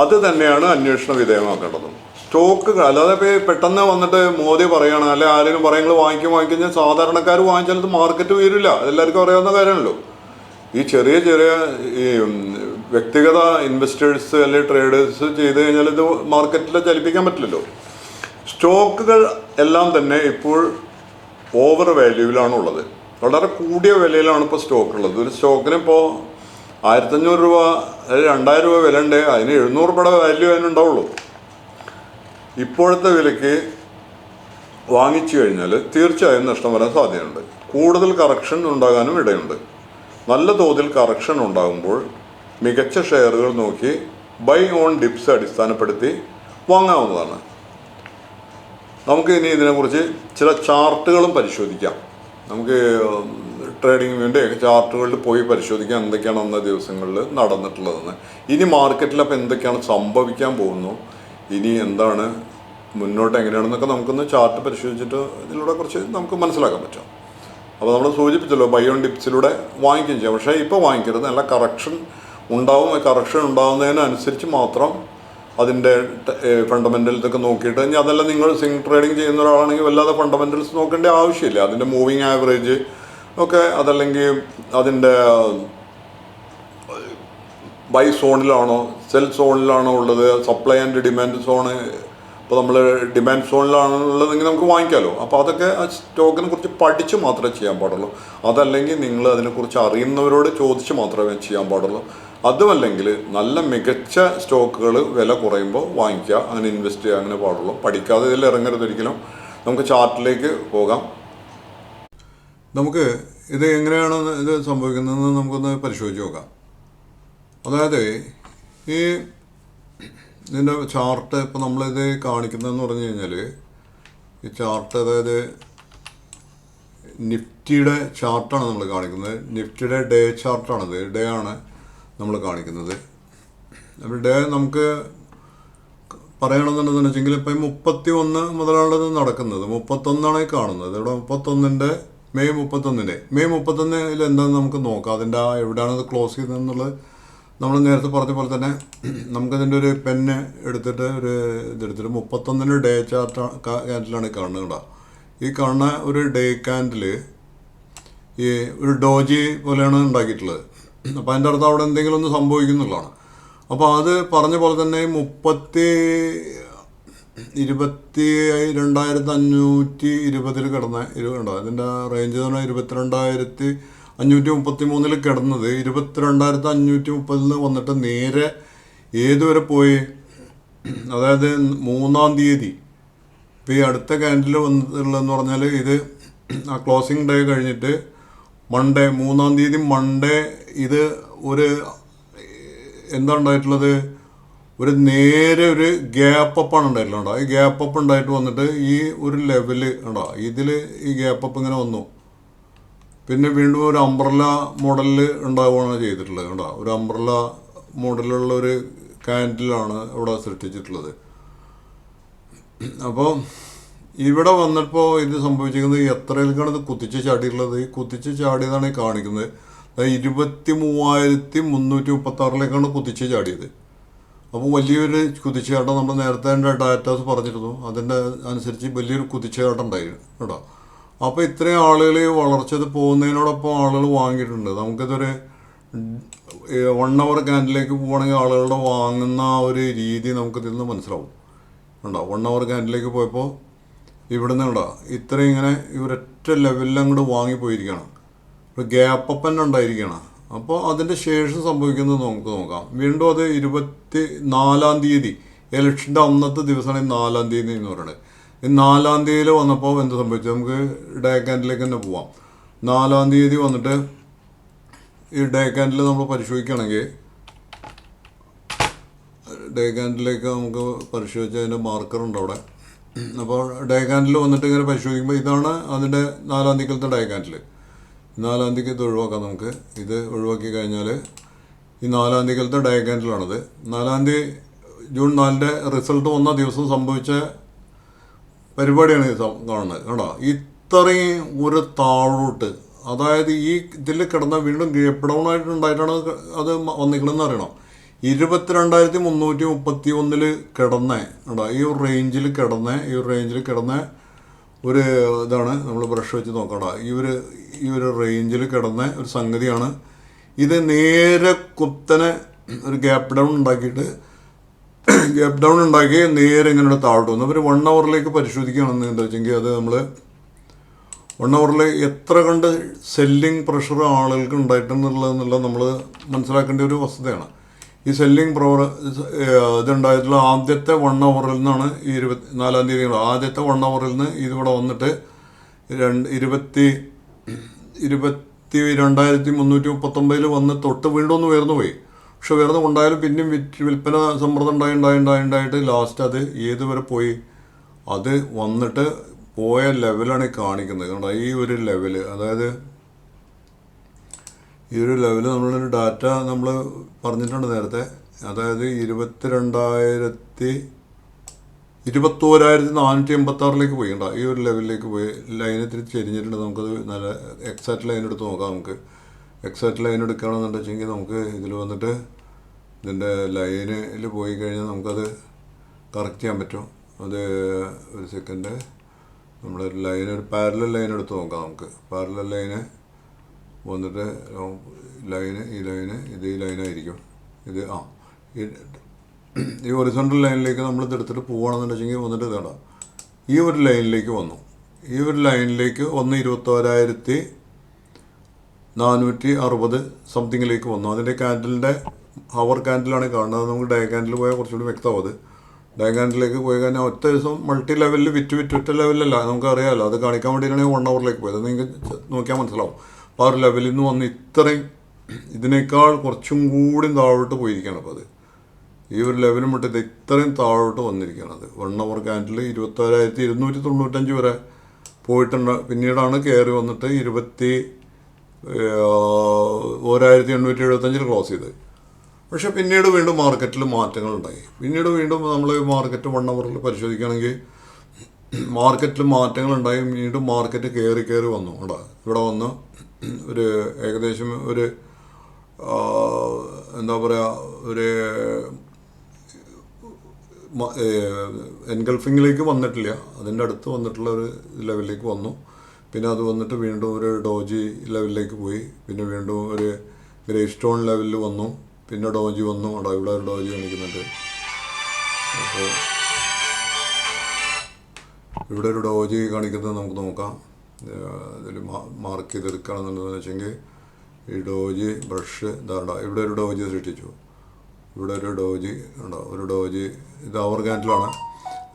അത് തന്നെയാണ് അന്വേഷണ വിധേയമാക്കേണ്ടതും. സ്റ്റോക്കുകൾ അല്ലാതെ ഇപ്പോൾ പെട്ടെന്ന് വന്നിട്ട് മോദി പറയുകയാണ്, അല്ലെ ആരെങ്കിലും പറയുന്നത് വാങ്ങിക്കാൻ സാധാരണക്കാർ വാങ്ങിച്ചാൽ അത് മാർക്കറ്റ് ഉയരില്ല. അതെല്ലാവർക്കും അറിയാവുന്ന കാര്യമാണല്ലോ. ഈ ചെറിയ ഈ വ്യക്തിഗത ഇൻവെസ്റ്റേഴ്സ് അല്ലെങ്കിൽ ട്രേഡേഴ്സ് ചെയ്ത് കഴിഞ്ഞാൽ ഇത് മാർക്കറ്റിൽ ചലിപ്പിക്കാൻ പറ്റില്ലല്ലോ. സ്റ്റോക്കുകൾ എല്ലാം തന്നെ ഇപ്പോൾ ഓവർ വാല്യൂവിലാണ് ഉള്ളത്. വളരെ കൂടിയ വിലയിലാണ് ഇപ്പോൾ സ്റ്റോക്ക് ഉള്ളത്. ഒരു സ്റ്റോക്കിന് ഇപ്പോൾ 1,500 രൂപ അല്ലെങ്കിൽ 2,000 രൂപ വില ഉണ്ട്. അതിന് 700 രൂപയുടെ വാല്യൂ അതിനുണ്ടാവുള്ളൂ. ഇപ്പോഴത്തെ വിലയ്ക്ക് വാങ്ങിച്ചു കഴിഞ്ഞാൽ തീർച്ചയായും നഷ്ടം വരാൻ സാധ്യതയുണ്ട്. കൂടുതൽ കറക്ഷൻ ഉണ്ടാകാനും ഇടയുണ്ട്. നല്ല തോതിൽ കറക്ഷൻ ഉണ്ടാകുമ്പോൾ മികച്ച ഷെയറുകൾ നോക്കി ബൈ ഓൺ ഡിപ്സ് അടിസ്ഥാനപ്പെടുത്തി വാങ്ങാവുന്നതാണ്. നമുക്ക് ഇനി ഇതിനെക്കുറിച്ച് ചില ചാർട്ടുകളും പരിശോധിക്കാം. നമുക്ക് ട്രേഡിംഗ് വേണ്ടി ചാർട്ടുകളിൽ പോയി പരിശോധിക്കാം എന്തൊക്കെയാണ് അന്ന ദിവസങ്ങളിൽ നടന്നിട്ടുള്ളതെന്ന്. ഇനി മാർക്കറ്റിൽ അപ്പോൾ എന്തൊക്കെയാണ് സംഭവിക്കാൻ പോകുന്നു, ഇനി എന്താണ് മുന്നോട്ട് എങ്ങനെയാണെന്നൊക്കെ നമുക്കൊന്ന് ചാർട്ട് പരിശോധിച്ചിട്ട് ഇതിലൂടെ കുറച്ച് നമുക്ക് മനസ്സിലാക്കാൻ പറ്റും. അപ്പോൾ നമ്മൾ സൂചിപ്പിച്ചല്ലോ ബൈ ഓൺ ഡിപ്സിലൂടെ വാങ്ങിക്കുകയും ചെയ്യാം. പക്ഷേ ഇപ്പോൾ വാങ്ങിക്കരുത്. നല്ല കറക്ഷൻ ഉണ്ടാവും. കറക്ഷൻ ഉണ്ടാകുന്നതിനനുസരിച്ച് മാത്രം അതിൻ്റെ ഫണ്ടമെൻ്റൽസൊക്കെ നോക്കിയിട്ട്, ഇനി അതല്ല നിങ്ങൾ സ്വിംഗ് ട്രേഡിങ് ചെയ്യുന്ന ഒരാളാണെങ്കിൽ വല്ലാതെ ഫണ്ടമെൻ്റൽസ് നോക്കേണ്ട ആവശ്യമില്ല. അതിൻ്റെ മൂവിങ് ആവറേജ് ഒക്കെ, അതല്ലെങ്കിൽ അതിൻ്റെ ബൈ സോണിലാണോ സെൽ സോണിലാണോ ഉള്ളത്, സപ്ലൈ ആൻഡ് ഡിമാൻഡ് സോണ്. ഇപ്പോൾ നമ്മൾ ഡിമാൻഡ് സോണിലാണ് ഉള്ളതെങ്കിൽ നമുക്ക് വാങ്ങിക്കാമല്ലോ. അപ്പോൾ അതൊക്കെ ആ സ്റ്റോക്കിനെ കുറിച്ച് പഠിച്ച് മാത്രമേ ചെയ്യാൻ പാടുള്ളൂ. അതല്ലെങ്കിൽ നിങ്ങൾ അതിനെക്കുറിച്ച് അറിയുന്നവരോട് ചോദിച്ച് മാത്രമേ ചെയ്യാൻ പാടുള്ളൂ. അതുമല്ലെങ്കിൽ നല്ല മികച്ച സ്റ്റോക്കുകൾ വില കുറയുമ്പോൾ വാങ്ങിക്കുക, അങ്ങനെ ഇൻവെസ്റ്റ് ചെയ്യുക, അങ്ങനെ പാടുള്ളൂ. പഠിക്കാതെ ഇതിൽ ഇറങ്ങരുത് ഒരിക്കലും. നമുക്ക് ചാർട്ടിലേക്ക് പോകാം. നമുക്ക് ഇത് എങ്ങനെയാണ് ഇത് സംഭവിക്കുന്നതെന്ന് നമുക്കൊന്ന് പരിശോധിച്ച് നോക്കാം. അതായത് ഈ ഇതിൻ്റെ ചാർട്ട് ഇപ്പോൾ നമ്മളിത് കാണിക്കുന്നതെന്ന് പറഞ്ഞു കഴിഞ്ഞാൽ ഈ ചാർട്ട്, അതായത് നിഫ്റ്റിയുടെ ചാർട്ടാണ് നമ്മൾ കാണിക്കുന്നത്. നിഫ്റ്റിയുടെ ഡേ ചാർട്ടാണിത്. ഡേ ആണ് നമ്മൾ കാണിക്കുന്നത്. അപ്പോൾ ഡേ നമുക്ക് പറയണമെന്നുണ്ടെന്ന് വെച്ചെങ്കിൽ ഇപ്പം 31 മുതലാണ് ഇത് നടക്കുന്നത്. 31 കാണുന്നത്. ഇവിടെ 31-ൻ്റെ മെയ് 31-ൽ എന്താണെന്ന് നമുക്ക് നോക്കാം. അതിൻ്റെ എവിടെയാണ് ഇത് ക്ലോസ് ചെയ്തതെന്നുള്ളത് നമ്മൾ നേരത്തെ പറഞ്ഞ പോലെ തന്നെ നമുക്കതിൻ്റെ ഒരു പെന്ന് എടുത്തിട്ട് ഒരു ഇതെടുത്തിട്ട് 31 ഡേ ചാർട്ട് ക്യാൻഡിലാണ് കാണുന്നത്. ഈ കാണുന്ന ഒരു ഡേ ക്യാൻഡിൽ ഈ ഒരു ഡോജി പോലെയാണ് ഉണ്ടാക്കിയിട്ടുള്ളത്. അപ്പോൾ അതിൻ്റെ അർത്ഥം അവിടെ എന്തെങ്കിലും ഒന്ന് സംഭവിക്കുന്നുള്ളതാണ്. അപ്പോൾ അത് പറഞ്ഞ പോലെ തന്നെ 22,520 കിടന്ന കണ്ടോ അതിൻ്റെ റേഞ്ച് എന്ന് പറഞ്ഞാൽ 22,533 കിടന്നത് 22,530 വന്നിട്ട് നേരെ ഏതുവരെ പോയി, അതായത് 3-ാം തീയതി. ഇപ്പോൾ ഈ അടുത്ത ക്യാൻഡിൽ വന്നിട്ടുള്ളതെന്ന് പറഞ്ഞാൽ ഇത് ആ ക്ലോസിങ് ഡേ കഴിഞ്ഞിട്ട് മൺഡേ 3-ാം തീയതി മൺഡേ ഇത് ഒരു എന്താ ഉണ്ടായിട്ടുള്ളത്, ഒരു നേരെ ഒരു ഗ്യാപ്പ് അപ്പാണ് ഉണ്ടായിട്ടുള്ളത്. ഈ ഗ്യാപ്പ് അപ്പ് ഉണ്ടായിട്ട് വന്നിട്ട് ഈ ഒരു ലെവല് ഉണ്ടോ, ഇതിൽ ഈ ഗ്യാപ്പ് അപ്പ് ഇങ്ങനെ വന്നു. പിന്നെ വീണ്ടും ഒരു അംബ്രല്ല മോഡലിൽ ഉണ്ടാവുകയാണ് ചെയ്തിട്ടുള്ളത്. കേട്ടോ, ഒരു അംബ്രല്ല മോഡലുള്ള ഒരു ക്യാൻഡിലാണ് ഇവിടെ സൃഷ്ടിച്ചിട്ടുള്ളത്. അപ്പോൾ ഇവിടെ വന്നപ്പോൾ ഇത് സംഭവിച്ചിരിക്കുന്നത് എത്രയിലേക്കാണ് ഇത് കുത്തിച്ച് ചാടിയിട്ടുള്ളത്. ഈ കുത്തിച്ച് ചാടിയതാണ് ഈ കാണിക്കുന്നത്. 23,336 കുത്തിച്ച് ചാടിയത്. അപ്പോൾ വലിയൊരു കുതിച്ചുചാട്ടം നമ്മൾ നേരത്തെ എൻ്റെ ഡാറ്റാസ് പറഞ്ഞിരുന്നു. അതിൻ്റെ അനുസരിച്ച് വലിയൊരു കുതിച്ചുചാട്ടം ഉണ്ടായിരുന്നു കേട്ടോ. അപ്പോൾ ഇത്രയും ആളുകൾ വളർച്ചത് പോകുന്നതിനോടൊപ്പം ആളുകൾ വാങ്ങിയിട്ടുണ്ട്. നമുക്കിതൊരു 1 hour ക്യാൻഡിലേക്ക് പോവുകയാണെങ്കിൽ ആളുകളുടെ വാങ്ങുന്ന ആ ഒരു രീതി നമുക്ക് ഇതിൽ നിന്ന് മനസ്സിലാവും. ഉണ്ടോ 1 hour ക്യാൻഡിലേക്ക് പോയപ്പോൾ ഇവിടുന്ന് ഉണ്ടോ ഇത്രയും ഇങ്ങനെ ഇവരൊറ്റ ലെവലിൽ അങ്ങോട്ട് വാങ്ങിപ്പോയിരിക്കുകയാണ്. ഒരു ഗ്യാപ്പ് അപ്പ് തന്നെ ഉണ്ടായിരിക്കുകയാണ്. അപ്പോൾ അതിൻ്റെ ശേഷം സംഭവിക്കുന്നത് നമുക്ക് നോക്കാം. വീണ്ടും അത് 24-ാം തീയതി ഇലക്ഷൻ്റെ അന്നത്തെ ദിവസമാണ് 4-ാം തീയതി എന്ന് പറയുന്നത്. ഈ 4-ാം തീയതിയിൽ വന്നപ്പോൾ എന്ത് സംഭവിച്ചു? നമുക്ക് ഡേ ക്യാൻഡിലേക്ക് തന്നെ പോവാം. 4-ാം തീയതി വന്നിട്ട് ഈ ഡേ ക്യാൻഡിൽ നമ്മൾ പരിശോധിക്കുകയാണെങ്കിൽ ഡേ ക്യാൻഡിലേക്ക് നമുക്ക് പരിശോധിച്ച് അതിൻ്റെ മാർക്കറുണ്ട് അവിടെ. അപ്പോൾ ഡേ ക്യാൻഡിൽ വന്നിട്ട് ഇങ്ങനെ പരിശോധിക്കുമ്പോൾ ഇതാണ് അതിൻ്റെ 4-ാം തീയതിക്കലത്തെ ഡേ ക്യാൻഡിൽ. 4-ാം തീയതിക്ക് ഇത് ഒഴിവാക്കാം നമുക്ക്. ഇത് ഒഴിവാക്കി കഴിഞ്ഞാൽ ഈ 4-ാം തീയതിക്കലത്തെ ഡേ ക്യാൻഡിലാണിത്. 4-ാം തീയതി ജൂൺ 4-ന്റെ റിസൾട്ട് വന്ന ദിവസം സംഭവിച്ച പരിപാടിയാണ് ഇത് കാണുന്നത്. കേട്ടോ ഇത്രയും ഒരു താഴോട്ട്, അതായത് ഈ ഇതിൽ കിടന്ന വീണ്ടും ഗ്യാപ്പ് ഡൗൺ ആയിട്ടുണ്ടായിട്ടാണ് അത് വന്നിക്കണമെന്ന് അറിയണം. 22,331 കിടന്ന കേട്ടോ ഈ ഒരു റേഞ്ചിൽ കിടന്ന ഒരു ഇതാണ് നമ്മൾ ബ്രഷ് വെച്ച് നോക്കണ്ട. ഈ ഒരു റേഞ്ചിൽ കിടന്ന ഒരു സംഗതിയാണ് ഇത്. നേരെ കുത്തനെ ഒരു ഗ്യാപ്പ് ഡൗൺ ഉണ്ടാക്കി നേരെ ഇങ്ങനെ താഴോട്ട് വന്നു. അവർ 1 hourലേക്ക് പരിശോധിക്കുകയാണെന്ന് എന്താ വെച്ചെങ്കിൽ അത് നമ്മൾ 1 hourൽ എത്ര കണ്ട് സെല്ലിംഗ് പ്രഷർ ആളുകൾക്ക് ഉണ്ടായിട്ടുണ്ടെന്നുള്ളത് നമ്മൾ മനസ്സിലാക്കേണ്ട ഒരു വസ്തുതയാണ്. ഈ സെല്ലിംഗ് ഇതുണ്ടായിട്ടുള്ള ആദ്യത്തെ 1 hourൽ നിന്നാണ് ഈ 24-ാം തീയതി ആദ്യത്തെ 1 hourൽ നിന്ന് ഇതിവിടെ വന്നിട്ട് 22,339 വന്ന് തൊട്ട് വീണ്ടും ഒന്ന് ഉയർന്നു പോയി. പക്ഷെ ഉയർന്നു കൊണ്ടായാലും പിന്നെയും വിൽപ്പന സമ്മർദ്ദം ഉണ്ടായിട്ട് ലാസ്റ്റ് അത് ഏതുവരെ പോയി? അത് വന്നിട്ട് പോയ ലെവലാണ് കാണിക്കുന്നത്. കണ്ടോ ഈ ഒരു ലെവല്, അതായത് ഈ ഒരു ലെവല് നമ്മളൊരു ഡാറ്റ നമ്മൾ പറഞ്ഞിട്ടുണ്ട് നേരത്തെ. അതായത് 21,486 പോയി. കണ്ടോ ഈ ഒരു ലെവലിലേക്ക് പോയി. ലൈന് ഇത്തിരി ചെരിഞ്ഞിട്ടുണ്ട്. നമുക്കത് നല്ല എക്സാക്ട് ലൈൻ എടുത്ത് നോക്കാം. നമുക്ക് എക്സാക്ട് ലൈൻ എടുക്കുകയാണെന്ന് വെച്ചെങ്കിൽ നമുക്ക് ഇതിൽ വന്നിട്ട് ഇതിൻ്റെ ലൈനിൽ പോയി കഴിഞ്ഞാൽ നമുക്കത് കറക്റ്റ് ചെയ്യാൻ പറ്റും. അത് ഒരു സെക്കൻഡ് നമ്മളൊരു ലൈൻ, ഒരു പാരലൽ ലൈൻ എടുത്ത് നോക്കാം. നമുക്ക് പാരലൽ ലൈന് വന്നിട്ട് ഈ ലൈനായിരിക്കും ഇത്. ഈ ഹൊറിസോണ്ടൽ ലൈനിലേക്ക് നമ്മൾ ഇതെടുത്തിട്ട് പോവുകയാണെന്ന് വെച്ചെങ്കിൽ വന്നിട്ട് ഇതാണ് ഈ ഒരു ലൈനിലേക്ക് വന്നു. ഈ ഒരു ലൈനിലേക്ക് വന്ന് 21,460 സംതിങ്ങിലേക്ക് വന്നു. അതിൻ്റെ ക്യാൻഡിലിൻ്റെ ഹവർ ക്യാൻഡിലാണ് കാണുന്നത്. നമുക്ക് ഡേ ക്യാൻഡിൽ പോയാൽ കുറച്ചുകൂടി വ്യക്തമാവും. അത് ഡേ ക്യാൻഡിലേക്ക് പോയി കഴിഞ്ഞാൽ ഒറ്റ ദിവസം മൾട്ടി ലെവലിൽ ഒറ്റ ലെവലിലല്ല, നമുക്കറിയാമല്ലോ. അത് കാണിക്കാൻ വേണ്ടിയിട്ടാണ് 1 hourലേക്ക് പോയത്. നിങ്ങൾക്ക് നോക്കിയാൽ മനസ്സിലാവും. അപ്പോൾ ആ ഒരു ലെവലിൽ നിന്ന് വന്ന് ഇത്രയും ഇതിനേക്കാൾ കുറച്ചും കൂടി താഴോട്ട് പോയിരിക്കുകയാണ്. അപ്പോൾ അത് ഈ ഒരു ലെവലും വിട്ട് ഇത് ഇത്രയും താഴോട്ട് വന്നിരിക്കുകയാണ്. അത് 1 hour ക്യാൻഡിൽ 26,295 വരെ പോയിട്ടുണ്ട്. പിന്നീടാണ് കയറി വന്നിട്ട് 21,875 ക്ലോസ് ചെയ്തത്. പക്ഷെ പിന്നീട് വീണ്ടും മാർക്കറ്റിൽ മാറ്റങ്ങളുണ്ടായി. വീണ്ടും നമ്മൾ മാർക്കറ്റ് 1 hourൽ പരിശോധിക്കുകയാണെങ്കിൽ മാർക്കറ്റിൽ മാറ്റങ്ങളുണ്ടായി. വീണ്ടും മാർക്കറ്റ് കയറി വന്നു. ഇവിടെ വന്ന് ഒരു ഏകദേശം ഒരു എന്താ പറയുക, ഒരു എൻഗൾഫിങ്ങിലേക്ക് വന്നിട്ടില്ല, അതിൻ്റെ അടുത്ത് വന്നിട്ടുള്ള ഒരു ലെവലിലേക്ക് വന്നു. പിന്നെ അത് വന്നിട്ട് വീണ്ടും ഒരു ഡോജി ലെവലിലേക്ക് പോയി. പിന്നെ വീണ്ടും ഒരു ഗ്രേ സ്റ്റോൺ ലെവലിൽ വന്നു. പിന്നെ ഡോജി വന്നു. ഇവിടെ ഒരു ഡോജി കാണിക്കുന്നുണ്ട്. അപ്പോൾ ഇവിടെ ഒരു ഡോജി കാണിക്കുന്നത് നമുക്ക് നോക്കാം. ഇതിൽ മാർക്ക് ചെയ്തെടുക്കുകയാണെന്നുണ്ടെന്ന് വെച്ചെങ്കിൽ ഈ ഡോജി ബ്രഷ് ഇതാണ്ട ഇവിടെ ഒരു ഡോജി സൃഷ്ടിച്ചു. ഇവിടെ ഒരു ഡോജി ഒരു ഡോജി ഇത് അവർ ക്യാൻഡിലാണ്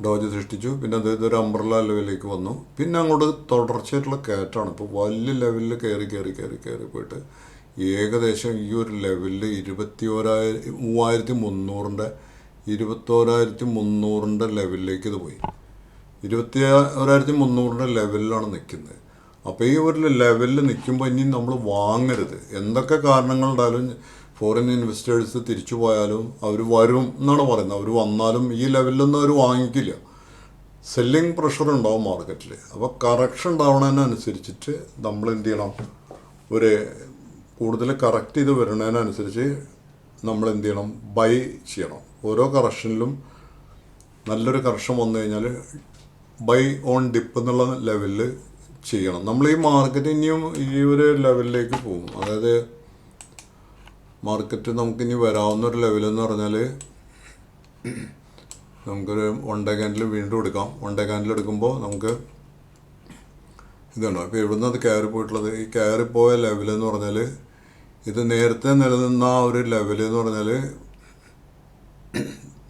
ഡോജി സൃഷ്ടിച്ചു. പിന്നെ അത് ഇതൊരു അംബ്രല്ല ലെവലിലേക്ക് വന്നു. പിന്നെ അങ്ങോട്ട് തുടർച്ചയായിട്ടുള്ള കയറ്റാണ്. ഇപ്പോൾ വലിയ ലെവലിൽ കയറി പോയിട്ട് ഏകദേശം ഈ ഒരു ലെവലിൽ 21,300 ലെവലിലേക്ക് ഇത് പോയി. 21,300 ലെവലിലാണ് നിൽക്കുന്നത്. അപ്പോൾ ഈ ഒരു ലെവലിൽ നിൽക്കുമ്പോൾ ഇനി നമ്മൾ വാങ്ങരുത്. എന്തൊക്കെ കാരണങ്ങളുണ്ടായാലും ഫോറിൻ ഇൻവെസ്റ്റേഴ്സ് തിരിച്ചു പോയാലും അവർ വരും എന്നാണ് പറയുന്നത്. അവർ വന്നാലും ഈ ലെവലിലൊന്നും അവർ വാങ്ങിക്കില്ല. സെല്ലിംഗ് പ്രഷർ ഉണ്ടാവും മാർക്കറ്റിൽ. അപ്പോൾ കറക്ഷൻ ഉണ്ടാവുന്നതിനനുസരിച്ചിട്ട് നമ്മൾ എന്ത് ചെയ്യണം, ഒരു കൂടുതൽ കറക്റ്റ് ചെയ്ത് വരുന്നതിനനുസരിച്ച് നമ്മൾ എന്ത് ചെയ്യണം, ബൈ ചെയ്യണം. ഓരോ കറക്ഷനിലും നല്ലൊരു കറക്ഷൻ വന്നു കഴിഞ്ഞാൽ ബൈ ഓൺ ഡിപ്പ് എന്നുള്ള ലെവലിൽ ചെയ്യണം. നമ്മൾ ഈ മാർക്കറ്റ് ഇനിയും ഈ ഒരു ലെവലിലേക്ക് പോകും. അതായത് മാർക്കറ്റ് നമുക്കിനി വരാവുന്നൊരു ലെവലെന്ന് പറഞ്ഞാൽ നമുക്കൊരു 1 ഡേ ക്യാൻഡിൽ വീണ്ടും എടുക്കാം. 1 ഡേ ക്യാൻഡിൽ എടുക്കുമ്പോൾ നമുക്ക് ഇതുണ്ടോ, അപ്പോൾ എവിടുന്ന് അത് കയറി പോയിട്ടുള്ളത്, ഈ കയറിപ്പോയ ലെവലെന്ന് പറഞ്ഞാൽ ഇത് നേരത്തെ നിലനിന്ന ആ ഒരു ലെവൽ എന്ന് പറഞ്ഞാൽ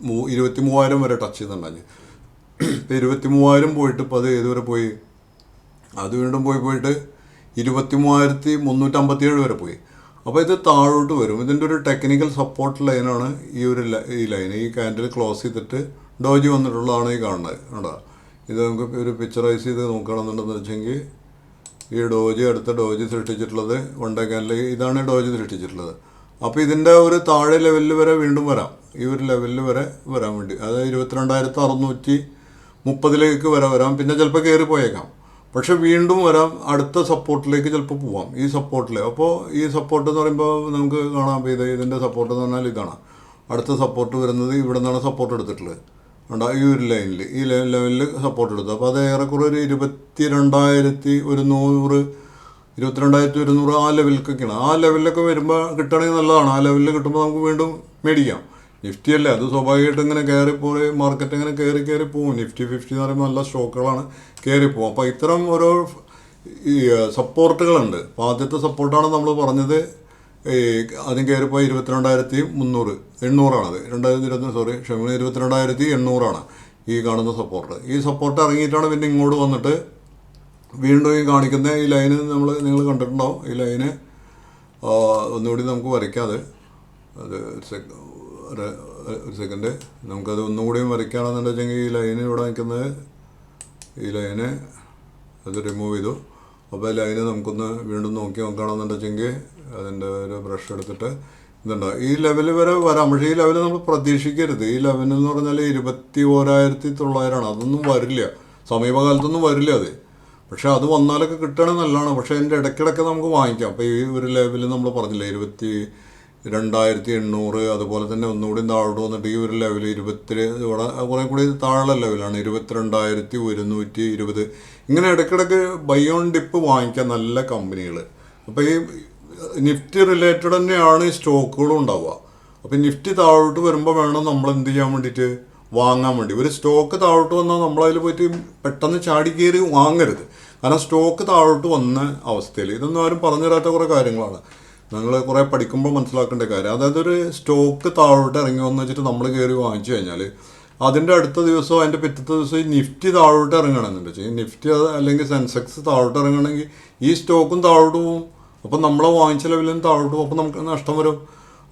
23,000 വരെ ടച്ച് ചെയ്തിട്ടുണ്ടായി. ഇപ്പോൾ 23,000 പോയിട്ട് ഇപ്പോൾ അത് ഏതുവരെ പോയി, അത് വീണ്ടും പോയിട്ട് 23,357 വരെ പോയി. അപ്പോൾ ഇത് താഴോട്ട് വരും. ഇതിൻ്റെ ഒരു ടെക്നിക്കൽ സപ്പോർട്ട് ലൈനാണ് ഈ ലൈൻ. ഈ ക്യാൻഡിൽ ക്ലോസ് ചെയ്തിട്ട് ഡോജി വന്നിട്ടുള്ളതാണ് ഈ കാണുന്നത്. കേട്ടോ, ഇത് നമുക്ക് ഒരു പിക്ചറൈസ് ചെയ്ത് നോക്കുകയാണെന്നുണ്ടെന്ന് വെച്ചെങ്കിൽ ഈ അടുത്ത ഡോജി സൃഷ്ടിച്ചിട്ടുള്ളത് 1 ഡേ ക്യാൻഡിൽ ഇതാണ് ഡോജി സൃഷ്ടിച്ചിട്ടുള്ളത്. അപ്പോൾ ഇതിൻ്റെ ഒരു താഴെ ലെവലിൽ വരെ വീണ്ടും വരാം, ഈ ഒരു ലെവലിൽ വരെ വരാൻ വേണ്ടി, അതായത് 22,630 വരാം. പിന്നെ ചിലപ്പോൾ കയറി പോയേക്കാം, പക്ഷെ വീണ്ടും വരാം, അടുത്ത സപ്പോർട്ടിലേക്ക് ചിലപ്പോൾ പോവാം. ഈ സപ്പോർട്ടിൽ, അപ്പോൾ ഈ സപ്പോർട്ട് എന്ന് പറയുമ്പോൾ നമുക്ക് കാണാം, ഇതിൻ്റെ സപ്പോർട്ട് എന്ന് പറഞ്ഞാൽ ഇതാണ്. അടുത്ത സപ്പോർട്ട് വരുന്നത് ഇവിടെ നിന്നാണ് സപ്പോർട്ട് എടുത്തിട്ടുള്ളത്. കണ്ടോ, ഈ ഒരു ലൈനിൽ, ഈ ലെവലിൽ സപ്പോർട്ട് എടുത്തു. അപ്പോൾ അത് ഏറെക്കുറെ ഒരു 22,100 ആ ലെവലിലേക്കൊക്കെയാണ്. ആ ലെവലിലൊക്കെ വരുമ്പോൾ കിട്ടുകയാണെങ്കിൽ നല്ലതാണ്. ആ ലെവലിൽ കിട്ടുമ്പോൾ നമുക്ക് വീണ്ടും മേടിക്കാം. നിഫ്റ്റി അല്ലേ, അത് സ്വാഭാവികമായിട്ട് ഇങ്ങനെ കയറിപ്പോയി മാർക്കറ്റ് ഇങ്ങനെ കയറി പോകും. നിഫ്റ്റി 50 എന്ന് പറയുമ്പോൾ നല്ല സ്റ്റോക്കുകളാണ് കയറിപ്പോകും. അപ്പോൾ ഇത്തരം ഓരോ ഈ സപ്പോർട്ടുകളുണ്ട്. അപ്പോൾ ആദ്യത്തെ സപ്പോർട്ടാണ് നമ്മൾ പറഞ്ഞത്, ആദ്യം കയറിപ്പോയി 22,800 22,800 ഈ കാണുന്ന സപ്പോർട്ട്. ഈ സപ്പോർട്ട് ഇറങ്ങിയിട്ടാണ് പിന്നെ ഇങ്ങോട്ട് വന്നിട്ട് വീണ്ടും ഈ കാണിക്കുന്ന ഈ ലൈന് നിങ്ങൾ കണ്ടിട്ടുണ്ടാവും. ഈ ലൈന് ഒന്നുകൂടി നമുക്ക് വരയ്ക്കാതെ, അത് ഒരു സെക്കൻഡ്, നമുക്കത് ഒന്നുകൂടിയും വരയ്ക്കുകയാണെന്ന് വെച്ചെങ്കിൽ ഈ ലൈന് ഇവിടെ നിൽക്കുന്നത്, ഈ ലൈന് അത് റിമൂവ് ചെയ്തു. അപ്പോൾ ലൈന് നമുക്കൊന്ന് വീണ്ടും നോക്കുകയാണെന്ന് വെച്ചെങ്കിൽ അതിൻ്റെ ഒരു ബ്രഷ് എടുത്തിട്ട് ഇതുണ്ടോ, ഈ ലെവൽ വരെ വരാം. പക്ഷേ ഈ ലെവൽ നമ്മൾ പ്രതീക്ഷിക്കരുത്. ഈ ലെവൽ എന്ന് പറഞ്ഞാൽ 21,900 അതൊന്നും വരില്ല, സമീപകാലത്തൊന്നും വരില്ല അത്. പക്ഷേ അത് വന്നാലൊക്കെ കിട്ടുകയാണെങ്കിൽ നല്ലതാണ്. പക്ഷേ അതിൻ്റെ ഇടയ്ക്കിടയ്ക്ക് നമുക്ക് വാങ്ങിക്കാം. അപ്പോൾ ഈ ഒരു ലെവലിൽ നമ്മൾ പറഞ്ഞില്ലേ 22,800, അതുപോലെ തന്നെ ഒന്നുകൂടി താഴോട്ട് വന്നിട്ട് ഈ ഒരു ലെവൽ ഇവിടെ കുറേ കൂടി താഴെ ലെവലാണ് 22,120. ഇങ്ങനെ ഇടയ്ക്കിടയ്ക്ക് ബൈ ഓൺ ഡിപ്പ് വാങ്ങിക്കാം നല്ല കമ്പനികൾ. അപ്പോൾ ഈ നിഫ്റ്റി റിലേറ്റഡ് തന്നെയാണ് ഈ സ്റ്റോക്കുകളും ഉണ്ടാവുക. അപ്പോൾ നിഫ്റ്റി താഴോട്ട് വരുമ്പോൾ വേണം നമ്മൾ എന്ത് ചെയ്യാൻ വേണ്ടിയിട്ട്, വാങ്ങാൻ വേണ്ടി. ഒരു സ്റ്റോക്ക് താഴോട്ട് വന്നാൽ നമ്മളതിൽ പോയിട്ട് പെട്ടെന്ന് ചാടി കയറി വാങ്ങരുത്. കാരണം സ്റ്റോക്ക് താഴോട്ട് വന്ന അവസ്ഥയിൽ ഇതൊന്നും ആരും പറഞ്ഞു തരാത്ത കുറേ കാര്യങ്ങളാണ്. നിങ്ങൾ കുറേ പഠിക്കുമ്പോൾ മനസ്സിലാക്കേണ്ട കാര്യം. അതായത് ഒരു സ്റ്റോക്ക് താഴോട്ട് ഇറങ്ങി വന്നു വെച്ചിട്ട് നമ്മൾ കയറി വാങ്ങിച്ചു കഴിഞ്ഞാൽ അതിൻ്റെ അടുത്ത ദിവസമോ അതിൻ്റെ പിറ്റത്തെ ദിവസം ഈ നിഫ്റ്റി താഴോട്ട് ഇറങ്ങണമെന്നുണ്ട് വെച്ചാൽ, ഈ നിഫ്റ്റി അല്ലെങ്കിൽ സെൻസെക്സ് താഴോട്ട് ഇറങ്ങണമെങ്കിൽ ഈ സ്റ്റോക്കും താഴോട്ട് പോകും. അപ്പം നമ്മളെ വാങ്ങിച്ച ലെവലിൽ താഴോട്ട് പോകും. അപ്പം നമുക്ക് നഷ്ടം വരും.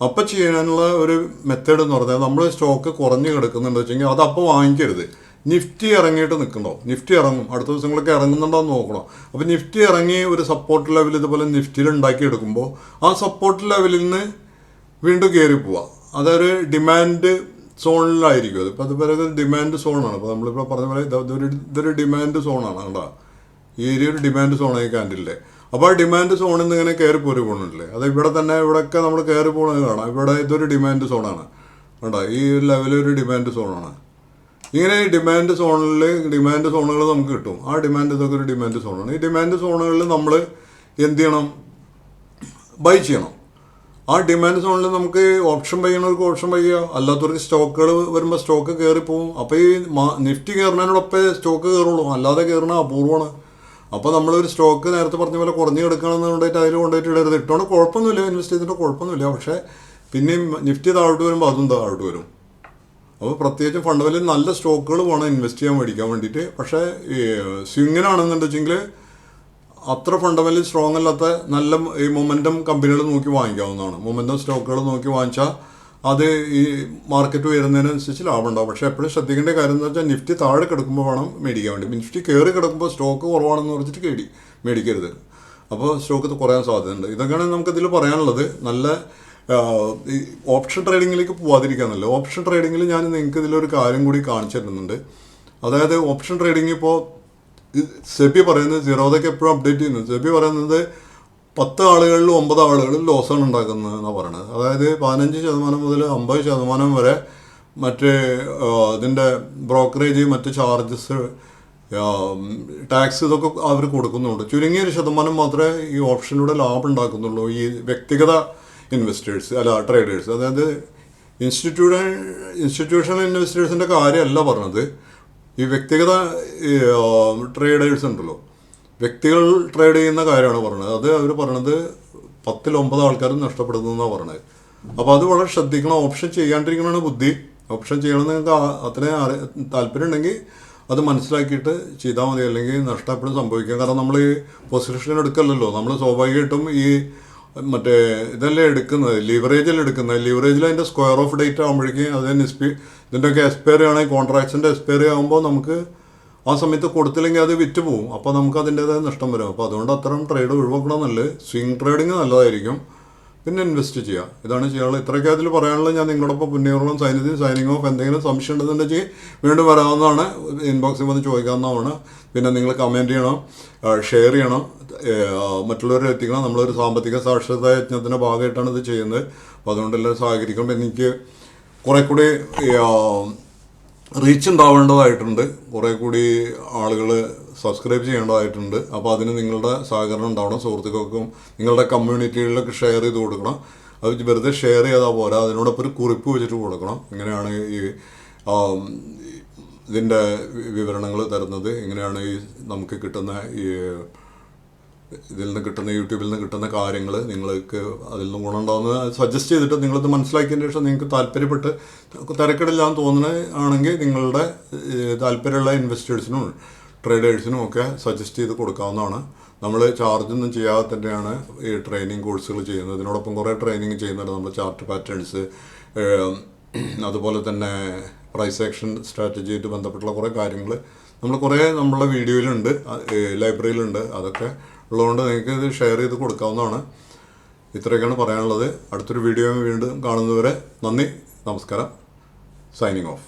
അപ്പം ചെയ്യാനുള്ള ഒരു മെത്തേഡ് എന്ന് പറഞ്ഞാൽ നമ്മൾ സ്റ്റോക്ക് കുറഞ്ഞ് കിടക്കുന്നുണ്ട് വെച്ചെങ്കിൽ അത് അപ്പോൾ വാങ്ങിക്കരുത്. നിഫ്റ്റി ഇറങ്ങിയിട്ട് നിൽക്കണ്ടോ, നിഫ്റ്റി ഇറങ്ങും, അടുത്ത ദിവസങ്ങളൊക്കെ ഇറങ്ങുന്നുണ്ടോ എന്ന് നോക്കണം. അപ്പോൾ നിഫ്റ്റി ഇറങ്ങി ഒരു സപ്പോർട്ട് ലെവൽ ഇതുപോലെ നിഫ്റ്റിയിൽ ഉണ്ടാക്കിയെടുക്കുമ്പോൾ ആ സപ്പോർട്ട് ലെവലിൽ നിന്ന് വീണ്ടും കയറി പോവാം. അതൊരു ഡിമാൻഡ് സോണിലായിരിക്കും. അത് ഇപ്പോൾ അതുപോലെ ഡിമാൻഡ് സോണാണ്. അപ്പോൾ നമ്മളിപ്പോൾ പറഞ്ഞ പോലെ ഇതൊരു ഡിമാൻഡ് സോണാണ്. കണ്ടോ, ഈ ഏരിയ ഒരു ഡിമാൻഡ് സോണായി ക്യാൻഡിലിൻ്റെ. അപ്പോൾ ആ ഡിമാൻഡ് സോണിൽ നിന്ന് ഇങ്ങനെ കയറി പോരി പോകുന്നുണ്ടല്ലേ, അത് ഇവിടെ തന്നെ ഇവിടെയൊക്കെ നമ്മൾ കയറി പോകുന്നത് കാണാം. ഇവിടെ ഇതൊരു ഡിമാൻഡ് സോണാണ്. കണ്ടോ, ഈ ഒരു ലെവലൊരു ഡിമാൻഡ് സോണാണ്. ഇങ്ങനെ ഈ ഡിമാൻഡ് സോണുകൾ നമുക്ക് കിട്ടും. ആ ഇതൊക്കെ ഒരു ഡിമാൻഡ് സോണാണ്. ഈ ഡിമാൻഡ് സോണുകളിൽ നമ്മൾ എന്ത് ചെയ്യണം, ബൈ ചെയ്യണം. ആ ഡിമാൻഡ് സോണിൽ നമുക്ക് ഓപ്ഷൻ ബൈ ചെയ്യണവർക്ക് ഓപ്ഷൻ ബൈ ചെയ്യുക, അല്ലാത്തവർക്ക് സ്റ്റോക്കുകൾ വരുമ്പോൾ സ്റ്റോക്ക് കയറിപ്പോവും. അപ്പോൾ ഈ നിഫ്റ്റി കയറുന്നതിനോടൊപ്പം സ്റ്റോക്ക് കയറുള്ളൂ, അല്ലാതെ കയറണ അപൂർവമാണ്. അപ്പോൾ നമ്മളൊരു സ്റ്റോക്ക് നേരത്തെ പറഞ്ഞ പോലെ കുറഞ്ഞ് കിടക്കണമെന്ന് കൊണ്ടിട്ട് അതിൽ കൊണ്ടുപോയിട്ട് ഇടരുത്. ഇട്ടോണ്ട് കുഴപ്പമൊന്നുമില്ല, ഇൻവെസ്റ്റ് ചെയ്തിട്ട് കുഴപ്പമൊന്നുമില്ല. പക്ഷേ പിന്നെയും നിഫ്റ്റി താഴോട്ട് വരുമ്പോൾ അതും താഴോട്ട് വരും. അപ്പോൾ പ്രത്യേകിച്ചും ഫണ്ടമെന്റലി നല്ല സ്റ്റോക്കുകൾ വേണം ഇൻവെസ്റ്റ് ചെയ്യാൻ മേടിക്കാൻ വേണ്ടിയിട്ട്. പക്ഷേ ഈ സ്വിങ്ങിനാണെന്നുണ്ടെങ്കിൽ അത്ര ഫണ്ടമെന്റലി സ്ട്രോങ് അല്ലാത്ത നല്ല ഈ മൊമെൻറ്റം കമ്പനികൾ നോക്കി വാങ്ങിക്കാവുന്നതാണ്. മൊമെൻറ്റം സ്റ്റോക്കുകൾ നോക്കി വാങ്ങിച്ചാൽ അത് ഈ മാർക്കറ്റ് വരുന്നതിനനുസരിച്ച് ലാഭം ഉണ്ടാവും. പക്ഷേ എപ്പോഴും ശ്രദ്ധിക്കേണ്ട കാര്യം എന്ന് വെച്ചാൽ നിഫ്റ്റി താഴെ കിടക്കുമ്പോൾ വേണം മേടിക്കാൻ വേണ്ടി. നിഫ്റ്റി കയറി കിടക്കുമ്പോൾ സ്റ്റോക്ക് കുറവാണെന്ന് പറഞ്ഞിട്ട് മേടിക്കരുത്. അപ്പോൾ സ്റ്റോക്ക് കുറയാൻ സാധ്യതയുണ്ട്. ഇതൊക്കെയാണ് നമുക്കിതിൽ പറയാനുള്ളത്. നല്ല ഈ ഓപ്ഷൻ ട്രേഡിങ്ങിലേക്ക് പോവാതിരിക്കാന്നല്ലോ. ഓപ്ഷൻ ട്രേഡിങ്ങിൽ ഞാൻ നിങ്ങൾക്ക് ഇതിലൊരു കാര്യം കൂടി കാണിച്ചു തരുന്നുണ്ട്. അതായത് ഓപ്ഷൻ ട്രേഡിങ് ഇപ്പോൾ സെബി പറയുന്നത് സീറോതൊക്കെ എപ്പോഴും അപ്ഡേറ്റ് ചെയ്യുന്നത്. സെബി പറയുന്നത് 10 ആളുകളിൽ 9 ആളുകളിൽ ലോസാണ് ഉണ്ടാക്കുന്നത് എന്നാണ് പറയുന്നത്. അതായത് 15% മുതൽ 50% വരെ മറ്റ് ഇതിൻ്റെ ബ്രോക്കറേജ്, മറ്റ് ചാർജസ്, ടാക്സ് ഇതൊക്കെ അവർ കൊടുക്കുന്നുണ്ട്. ചുരുങ്ങിയൊരു ശതമാനം മാത്രമേ ഈ ഓപ്ഷനിലൂടെ ലാഭം ഉണ്ടാക്കുന്നുള്ളൂ. ഈ വ്യക്തിഗത ഇൻവെസ്റ്റേഴ്സ് അല്ല ട്രേഡേഴ്സ്, അതായത് ഇൻസ്റ്റിറ്റ്യൂഷണൽ ഇൻവെസ്റ്റേഴ്സിൻ്റെ കാര്യമല്ല പറഞ്ഞത്. ഈ വ്യക്തിഗത ട്രേഡേഴ്സ് ഉണ്ടല്ലോ, വ്യക്തികൾ ട്രേഡ് ചെയ്യുന്ന കാര്യമാണ് പറഞ്ഞത്. അത് അവർ പറഞ്ഞത് 10-9 ആൾക്കാരും നഷ്ടപ്പെടുന്നു എന്നാണ് പറഞ്ഞത്. അപ്പോൾ അത് വളരെ ശ്രദ്ധിക്കണം. ഓപ്ഷൻ ചെയ്യാണ്ടിരിക്കണമാണ് ബുദ്ധി. ഓപ്ഷൻ ചെയ്യണമെന്ന് നിങ്ങൾക്ക് അത്രയും താല്പര്യം ഉണ്ടെങ്കിൽ അത് മനസ്സിലാക്കിയിട്ട് ചെയ്താൽ മതി, അല്ലെങ്കിൽ നഷ്ടം എപ്പോഴും സംഭവിക്കും. കാരണം നമ്മൾ ഈ പൊസിഷൻ എടുക്കല്ലോ, നമ്മൾ സ്വാഭാവികമായിട്ടും ഈ മറ്റേ ഇതല്ലേ എടുക്കുന്നത്, ലിവറേജിൽ അതിൻ്റെ സ്ക്വയർ ഓഫ് ഡേറ്റ് ആകുമ്പോഴേക്കും അതിന് ഇതിൻ്റെയൊക്കെ എക്സ്പയറി ആണെങ്കിൽ കോൺട്രാക്ട്സിൻ്റെ എക്സ്പയറി ആകുമ്പോൾ നമുക്ക് ആ സമയത്ത് കൊടുത്തില്ലെങ്കിൽ അത് വിറ്റ് പോകും. അപ്പോൾ നമുക്ക് അതിൻ്റേതായ നഷ്ടം വരും. അപ്പോൾ അതുകൊണ്ട് അത്തരം ട്രേഡ് ഒഴിവാക്കണമെന്നല്ല. സ്വിംഗ് ട്രേഡിങ് നല്ലതായിരിക്കും. പിന്നെ ഇൻവെസ്റ്റ് ചെയ്യുക. ഇതാണ് ചെയ്യാനുള്ളത്. ഇത്രയൊക്കെ അതിൽ പറയാനുള്ളത്. ഞാൻ നിങ്ങളോടൊപ്പം പുണ്യപൂർവ്വം സൈനിങ് ഓഫ്. എന്തെങ്കിലും സംശയം ഉണ്ടെന്നുണ്ടെങ്കിൽ വീണ്ടും വരാവുന്നതാണ്, ഇൻബോക്സിൽ വന്ന് ചോദിക്കാവുന്നതാണ്. പിന്നെ നിങ്ങൾ കമൻറ്റ് ചെയ്യണം, ഷെയർ ചെയ്യണം, മറ്റുള്ളവരെ എത്തിക്കണം. നമ്മളൊരു സാമ്പത്തിക സാക്ഷരതാ യജ്ഞത്തിൻ്റെ ഭാഗമായിട്ടാണ് ഇത് ചെയ്യുന്നത്. അപ്പോൾ അതുകൊണ്ട് എല്ലാവരും സഹകരിക്കണം. എനിക്ക് കുറേ കൂടി റീച്ച് ഉണ്ടാവേണ്ടതായിട്ടുണ്ട്, കുറേ കൂടി ആളുകൾ സബ്സ്ക്രൈബ് ചെയ്യേണ്ടതായിട്ടുണ്ട്. അപ്പോൾ അതിന് നിങ്ങളുടെ സഹകരണം ഉണ്ടാവണം. സുഹൃത്തുക്കൾക്കും നിങ്ങളുടെ കമ്മ്യൂണിറ്റികളിലൊക്കെ ഷെയർ ചെയ്ത് കൊടുക്കണം. അത് വെറുതെ ഷെയർ ചെയ്താൽ പോരാ, അതിനോടൊപ്പം ഒരു കുറിപ്പ് വെച്ചിട്ട് കൊടുക്കണം. ഇങ്ങനെയാണ് ഈ ഇതിൻ്റെ വിവരണങ്ങൾ തരുന്നത്, ഇങ്ങനെയാണ് ഈ നമുക്ക് കിട്ടുന്ന ഈ ഇതിൽ നിന്ന് കിട്ടുന്ന യൂട്യൂബിൽ നിന്ന് കിട്ടുന്ന കാര്യങ്ങൾ നിങ്ങൾക്ക് അതിൽ നിന്ന് ഗുണമുണ്ടാകുന്നത് സജസ്റ്റ് ചെയ്തിട്ട് നിങ്ങളിത് മനസ്സിലാക്കിയതിന് ശേഷം നിങ്ങൾക്ക് താല്പര്യപ്പെട്ട് തിരക്കിടില്ലാന്ന് തോന്നുന്നത് ആണെങ്കിൽ നിങ്ങളുടെ താല്പര്യമുള്ള ഇൻവെസ്റ്റേഴ്സിനും ട്രേഡേഴ്സിനും ഒക്കെ സജസ്റ്റ് ചെയ്ത് കൊടുക്കാവുന്നതാണ്. നമ്മൾ ചാർജൊന്നും ചെയ്യാതെ തന്നെയാണ് ഈ ട്രെയിനിങ് കോഴ്സുകൾ ചെയ്യുന്നത്. ഇതിനോടൊപ്പം കുറേ ട്രെയിനിങ് ചെയ്യുന്നുണ്ട്. നമ്മൾ ചാർട്ട് പാറ്റേൺസ്, അതുപോലെ തന്നെ പ്രൈസ് ആക്ഷൻ സ്ട്രാറ്റജിയായിട്ട് ബന്ധപ്പെട്ടുള്ള കുറേ കാര്യങ്ങൾ നമ്മളെ വീഡിയോയിലുണ്ട്, ലൈബ്രറിയിലുണ്ട്. അതൊക്കെ ഉള്ളതുകൊണ്ട് നിങ്ങൾക്ക് ഇത് ഷെയർ ചെയ്ത് കൊടുക്കാവുന്നതാണ്. ഇത്രയൊക്കെയാണ് പറയാനുള്ളത്. അടുത്തൊരു വീഡിയോ വീണ്ടും കാണുന്നതുവരെ നന്ദി, നമസ്കാരം. Signing off.